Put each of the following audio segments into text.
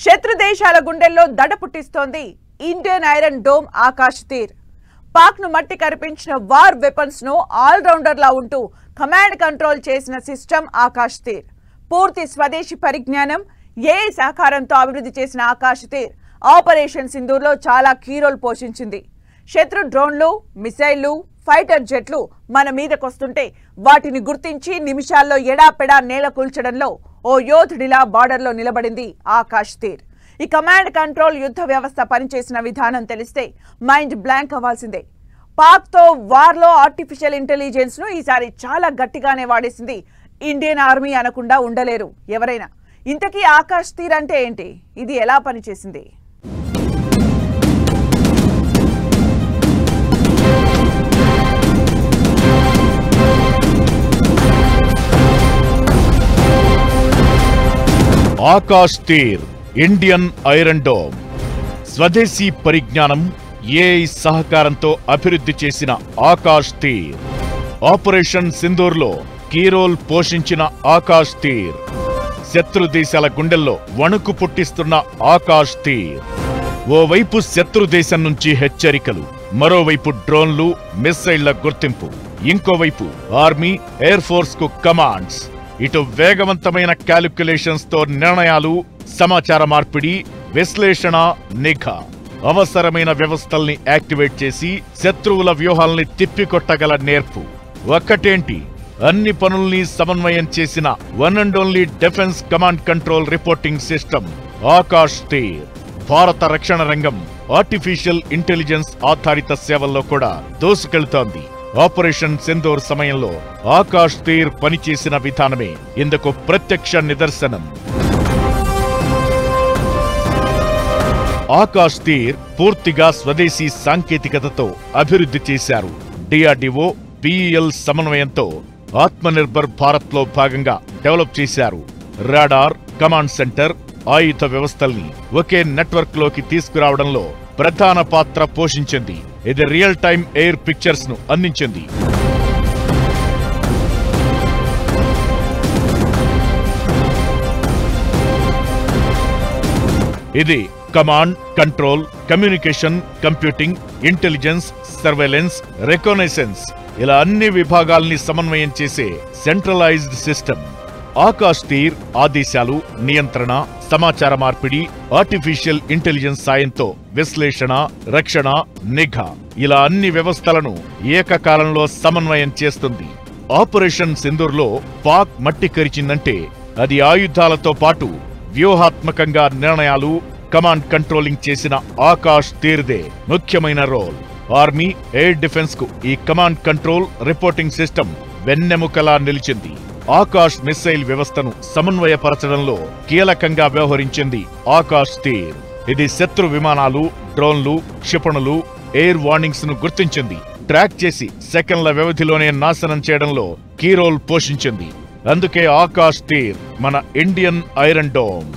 శత్రు దేశాల గుండెల్లో దడ పుట్టిస్తోంది Indian iron dome Akash Teer. Pak ను మట్టి కరిపించిన వార్ వెపన్స్ ను ఆల్ రౌండర్ లా ఉంటూ కమాండ్ కంట్రోల్ చేసిన సిస్టమ్ ఆకాశ్ తీర్. పూర్తి స్వదేశీ పరిజ్ఞానం, ఏఐ సహకారంతో అభివృద్ధి చేసిన ఆకాశ్ తీర్ ఆపరేషన్ సింధూర్లో చాలా కీ రోల్ పోషించింది. శత్రు డ్రోన్లు, మిసైళ్లు, ఫైటర్ జెట్లు మన మీదకొస్తుంటే వాటిని గుర్తించి నిమిషాల్లో ఎడాపెడా నేల కూల్చడంలో ఓ యోధుడిలా బార్డర్లో నిలబడింది ఆకాశ్ తీర్. ఈ కమాండ్ కంట్రోల్ యుద్ధ వ్యవస్థ పనిచేసిన విధానం తెలిస్తే మైండ్ బ్లాంక్ అవ్వాల్సిందే. పాక్తో వార్లో ఆర్టిఫిషియల్ ఇంటెలిజెన్స్ ను ఈసారి చాలా గట్టిగానే వాడేసింది ఇండియన్ ఆర్మీ అనకుండా ఉండలేరు ఎవరైనా. ఇంతకీ ఆకాశ్ తీర్ అంటే ఏంటి? ఇది ఎలా పనిచేసింది? ఆకాశ్ తీర్ ఇండియన్ ఐరన్ డోమ్ స్వదేశీ పరిజ్ఞానం, ఏఐ సహకారంతో అభివృద్ధి చేసిన ఆకాశ్ తీర్. ఆపరేషన్ సింధూర్లో కీరోల్ పోషించిన ఆకాశ్ తీర్. శత్రు దేశాల గుండెల్లో వణుకు పుట్టిస్తున్న ఆకాశ్ తీర్. ఓవైపు శత్రు దేశం నుంచి హెచ్చరికలు, మరోవైపు డ్రోన్లు, మిస్సైళ్ల గుర్తింపు, ఇంకోవైపు ఆర్మీ, ఎయిర్ ఫోర్స్ కు కమాండ్స్. ఇటు వేగవంతమైన క్యాలిక్యులేషన్స్ తో నిర్ణయాలు, సమాచార మార్పిడి, విశ్లేషణ, నిఘా. అవసరమైన వ్యవస్థల్ని యాక్టివేట్ చేసి శత్రువుల వ్యూహాల్ని తిప్పికొట్టగల నేర్పు. ఒక్కటేంటి, అన్ని పనుల్ని సమన్వయం చేసిన one and only defence command control reporting system Akash Teer. భారత రక్షణ రంగం ఆర్టిఫిషియల్ ఇంటెలిజెన్స్ ఆధారిత సేవల్లో కూడా దూసుకెళ్తోంది. ఆపరేషన్ సింధూర్ సమయంలో ఆకాశ్ తీర్ పనిచేసిన విధానమే ఇందుకు ప్రత్యక్ష నిదర్శనం. ఆకాశ్ తీర్ పూర్తిగా స్వదేశీ సాంకేతికతతో అభివృద్ధి చేశారు. డిఆర్డీఓ, బిఈఎల్ సమన్వయంతో ఆత్మనిర్భర్ భారత్ లో భాగంగా డెవలప్ చేశారు. రాడార్, కమాండ్ సెంటర్, ఆయుధ వ్యవస్థల్ని ఒకే నెట్వర్క్ లోకి తీసుకురావడంలో ప్రధాన పాత్ర పోషించింది. ఇది రియల్ టైమ్ ఎయిర్ పిక్చర్స్ ను అందించింది. ఇది command, control, communication, computing, intelligence, surveillance, reconnaissance ఇలా అన్ని విభాగాల్ని సమన్వయం చేసే సెంట్రలైజ్డ్ సిస్టమ్. ఆకాశ్ తీర్ ఆదేశాలు, నియంత్రణ, సమాచార మార్పిడి, ఆర్టిఫిషియల్ ఇంటెలిజెన్స్ సాయంతో విశ్లేషణ, రక్షణ, నిఘా ఇలా అన్ని వ్యవస్థలను ఏకకాలంలో సమన్వయం చేస్తుంది. ఆపరేషన్ సింధూర్లో పాక్ మట్టి కరిచిందంటే అది ఆయుధాలతో పాటు వ్యూహాత్మకంగా నిర్ణయాలు, కమాండ్ కంట్రోలింగ్ చేసిన ఆకాశ్ తీర్దే ముఖ్యమైన రోల్. ఆర్మీ, ఎయిర్ డిఫెన్స్ కు ఈ కమాండ్ కంట్రోల్ రిపోర్టింగ్ సిస్టమ్ వెన్నెముకలా నిలిచింది. ఆకాశ్ మిస్సైల్ వ్యవస్థను సమన్వయపరచడంలో కీలకంగా వ్యవహరించింది ఆకాశ్ తీర్. ఇది శత్రు విమానాలు, డ్రోన్లు, క్షిపణులు, ఎయిర్ వార్నింగ్స్ ను గుర్తించింది. ట్రాక్ చేసి సెకండ్ల వ్యవధిలోనే నాశనం చేయడంలో కీ రోల్ పోషించింది. అందుకే ఆకాశ్ తీర్ మన Indian iron dome.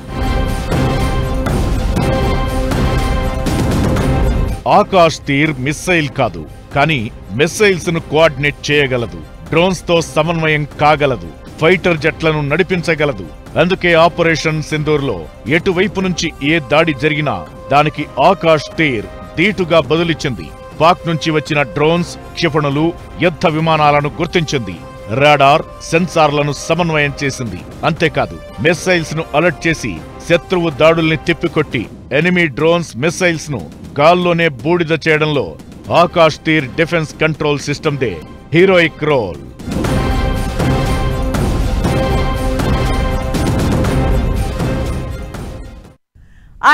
Akash Teer missile కాదు, కానీ మిస్సైల్స్ ను కోఆర్డినేట్ చేయగలదు. డ్రోన్స్ తో సమన్వయం కాగలదు, ఫైటర్ జెట్లను నడిపించగలదు. అందుకే ఆపరేషన్ సింధూర్ లో ఎటువైపు నుంచి ఏ దాడి జరిగినా దానికి ఆకాశ్ తీర్ ధీటుగా బదులిచ్చింది. పాక్ నుంచి వచ్చిన డ్రోన్స్, క్షిపణులు, యుద్ధ విమానాలను గుర్తించింది. రాడార్, సెన్సార్లను సమన్వయం చేసింది. అంతేకాదు, మిస్సైల్స్ ను అలర్ట్ చేసి శత్రువు దాడుల్ని తిప్పికొట్టి ఎనిమీ డ్రోన్స్, మిస్సైల్స్ ను గాల్లోనే బూడిద చేయడంలో Akash Teer defence control system దే హీరోయిక్ రోల్.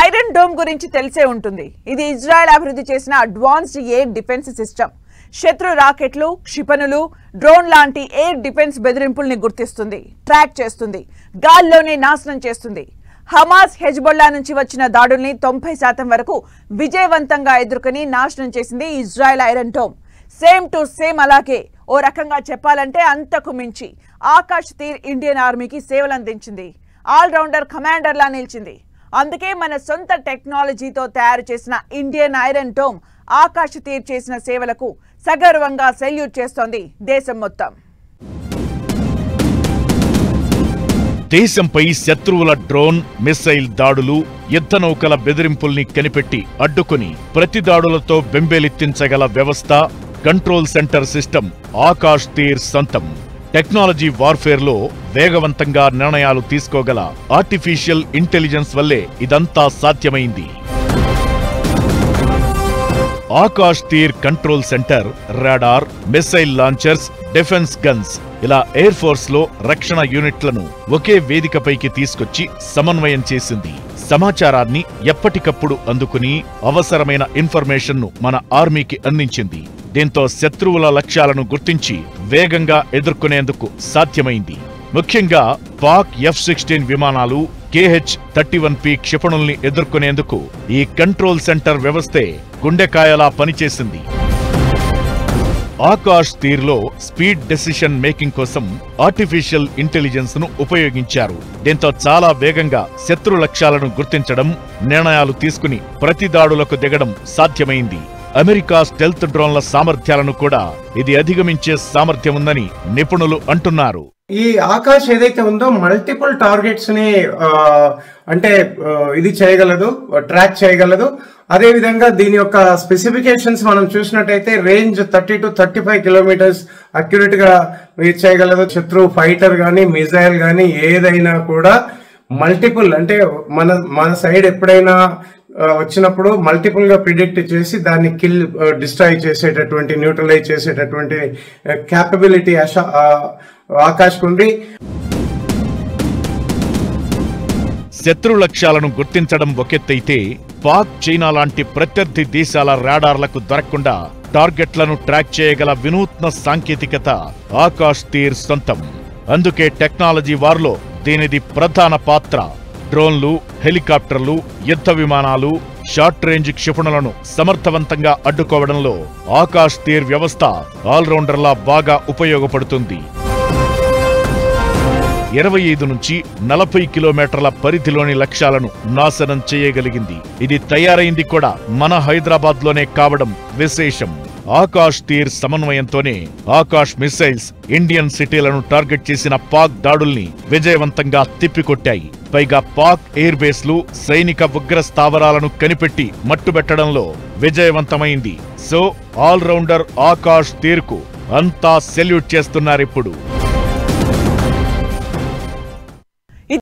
ఐరన్ డోమ్ గురించి తెలిసే ఉంటుంది. ఇది ఇజ్రాయెల్ అభివృద్ధి చేసిన అడ్వాన్స్డ్ ఎయిర్ డిఫెన్స్ సిస్టమ్. శత్రు రాకెట్లు, క్షిపణులు, డ్రోన్ లాంటి ఎయిర్ డిఫెన్స్ బెదిరింపుల్ని గుర్తిస్తుంది, ట్రాక్ చేస్తుంది, గాల్లోనే నాశనం చేస్తుంది. హమాస్, హెజ్బొల్లా నుంచి వచ్చిన దాడుల్ని 90% వరకు విజయవంతంగా ఎదుర్కొని నాశనం చేసింది Israel iron dome. Same to same అలాగే ఓ రకంగా చెప్పాలంటే అంతకు మించి ఆకాశ్ తీర్ ఇండియన్ ఆర్మీకి సేవలందించింది. ఆల్ రౌండర్ కమాండర్లా నిలిచింది. అందుకే మన సొంత టెక్నాలజీతో తయారు చేసిన ఇండియన్ ఐరన్ డోమ్ ఆకాశ్ తీర్ చేసిన సేవలకు సగర్వంగా సెల్యూట్ చేస్తోంది దేశం మొత్తం. దేశంపై శత్రువుల డ్రోన్, మిస్సైల్ దాడులు, యుద్ధ నౌకల బెదిరింపుల్ని కనిపెట్టి అడ్డుకుని ప్రతి దాడులతో బెంబేలెత్తించగల వ్యవస్థ, కంట్రోల్ సెంటర్ సిస్టమ్ ఆకాష్ తీర్ సొంతం. టెక్నాలజీ వార్ఫేర్లో వేగవంతంగా నిర్ణయాలు తీసుకోగల ఆర్టిఫిషియల్ ఇంటెలిజెన్స్ వల్లే ఇదంతా సాధ్యమైంది. Akash Teer control centre radar, missile launchers, defence guns ఇలా ఎయిర్ ఫోర్స్ లో రక్షణ యూనిట్లను ఒకే వేదికపైకి తీసుకొచ్చి సమన్వయం చేసింది. సమాచారాన్ని ఎప్పటికప్పుడు అందుకుని అవసరమైన ఇన్ఫర్మేషన్ ను మన ఆర్మీకి అందించింది. దీంతో శత్రువుల లక్ష్యాలను గుర్తించి వేగంగా ఎదుర్కొనేందుకు సాధ్యమైంది. ముఖ్యంగా పాక్ F-16 విమానాలు, KH-31P క్షిపణుల్ని ఎదుర్కొనేందుకు ఈ కంట్రోల్ సెంటర్ వ్యవస్థే గుండెకాయలా పనిచేసింది. ఆకాష్ తీర్లో స్పీడ్ డెసిషన్ మేకింగ్ కోసం ఆర్టిఫిషియల్ ఇంటెలిజెన్స్ ను ఉపయోగించారు. దీంతో చాలా వేగంగా శత్రు లక్ష్యాలను గుర్తించడం, నిర్ణయాలు తీసుకుని ప్రతి దాడులకు దిగడం సాధ్యమైంది. అమెరికా స్టెల్త్ డ్రోన్ల సామర్థ్యాలను కూడా ఇది అధిగమించే సామర్థ్యం ఉందని నిపుణులు అంటున్నారు. ఈ ఆకాష్ ఏదైతే ఉందో మల్టిపుల్ టార్గెట్స్ ని ఇది చేయగలదు, ట్రాక్ చేయగలదు. అదే విధంగా దీని యొక్క స్పెసిఫికేషన్స్ మనం చూసినట్టయితే రేంజ్ 30 to 35 కిలోమీటర్స్ అక్యురేట్ గా రీచ్ చేయగలదు. శత్రు ఫైటర్ గానీ, మిజైల్ గానీ ఏదైనా కూడా మల్టిపుల్ మన సైడ్ ఎప్పుడైనా వచ్చినప్పుడు మల్టిపుల్ గా ప్రిడిక్ట్ చేసి దాన్ని డిస్ట్రాయ్ చేసేటటువంటి, న్యూట్రలైజ్ చేసేటటువంటి క్యాపబిలిటీ ఆకాష్ ఉంది. శత్రు లక్ష్యాలను గుర్తించడం ఒకెత్తైతే పాక్, చైనా లాంటి ప్రత్యర్థి దేశాల రాడార్లకు దొరకకుండా టార్గెట్లను ట్రాక్ చేయగల వినూత్న సాంకేతికత ఆకాష్ తీర్ సొంతం. అందుకే టెక్నాలజీ వార్లో దీనిది ప్రధాన పాత్ర. డ్రోన్లు, హెలికాప్టర్లు, యుద్ధ విమానాలు, షార్ట్ రేంజ్ క్షిపణులను సమర్థవంతంగా అడ్డుకోవడంలో ఆకాష్ తీర్ వ్యవస్థ ఆల్రౌండర్లా బాగా ఉపయోగపడుతుంది. 25 నుంచి 40 కిలోమీటర్ల పరిధిలోని లక్ష్యాలను నాశనం చేయగలిగింది. ఇది తయారైంది కూడా మన హైదరాబాద్ లోనే కావడం విశేషం. ఆకాష్ తీర్ సమన్వయంతోనే ఆకాష్ మిసైల్స్ ఇండియన్ సిటీలను టార్గెట్ చేసిన పాక్ దాడుల్ని విజయవంతంగా తిప్పికొట్టాయి. పైగా పాక్ ఎయిర్ బేస్లు, సైనిక ఉగ్ర స్థావరాలను కనిపెట్టి మట్టుబెట్టడంలో విజయవంతమైంది. సో ఆల్రౌండర్ ఆకాష్ తీర్కు అంతా సెల్యూట్ చేస్తున్నారిప్పుడు.